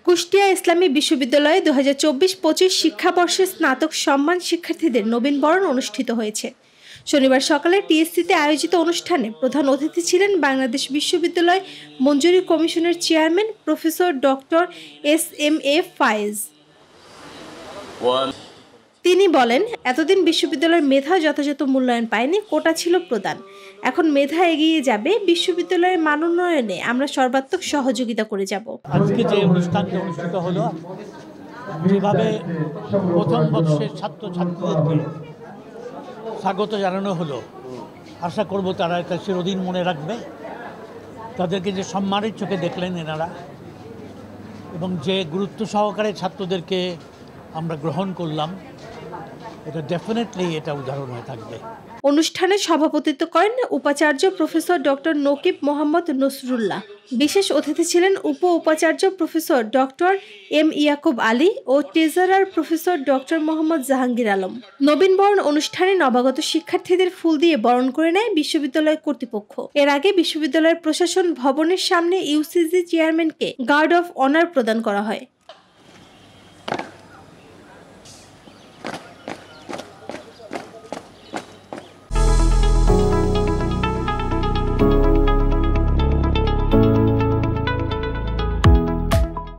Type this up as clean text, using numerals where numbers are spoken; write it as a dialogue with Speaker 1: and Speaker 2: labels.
Speaker 1: কুষ্টিয়া ইসলামী বিশ্ববিদ্যালয়ে 2024-25 শিক্ষাবর্ষে স্নাতক সম্মান শিক্ষার্থীদের নবীন বরণ অনুষ্ঠিত হয়েছে। শনিবার সকালে টিএসসিতে আয়োজিত অনুষ্ঠানে প্রধান অতিথি ছিলেন বাংলাদেশ বিশ্ববিদ্যালয় মঞ্জুরি কমিশনের চেয়ারম্যান প্রফেসর ডক্টর এস.এম.এ. ফায়েজ। তিনি বলেন, এতদিন বিশ্ববিদ্যালয়ের মেধা যথাযথ মূল্যায়ন পায়নি, কোটা ছিল প্রদান। এখন মেধা এগিয়ে যাবে, বিশ্ববিদ্যালয়ের মান উন্নয়নে আমরা সর্বাত্মক সহযোগিতা করে যাব।
Speaker 2: আজকে যে অনুষ্ঠানটি অনুষ্ঠিত হলো, যেভাবে প্রথম বর্ষের ছাত্রছাত্রীদেরকে স্বাগত জানানো হলো, আশা করব তারা এটা চিরদিন মনে রাখবে। তাদেরকে যে সম্মানের চোখে দেখলেন এনারা, এবং যে গুরুত্ব সহকারে ছাত্রদেরকে আমরা গ্রহণ করলাম, এটা ডেফিনেটলি এটা উদাহরণ হয়ে থাকবে।
Speaker 1: অনুষ্ঠানে সভাপতিত্ব করেন উপাচার্য প্রফেসর ডক্টর নকিব মোহাম্মদ নসরুল্লাহ। বিশেষ অতিথি ছিলেন উপাচার্য professor doctor M Yakub Ali ও treasurer professor doctor Mohammad Jahangir Alam. নবীন বরণ অনুষ্ঠানে নবাগত শিক্ষার্থীদের ফুল দিয়ে বরণ করে নেয় বিশ্ববিদ্যালয় কর্তৃপক্ষ। এর আগে বিশ্ববিদ্যালয়ের প্রশাসন ভবনের সামনে ইউসিজি চেয়ারম্যানকে গার্ড অফ অনার প্রদান করা হয়।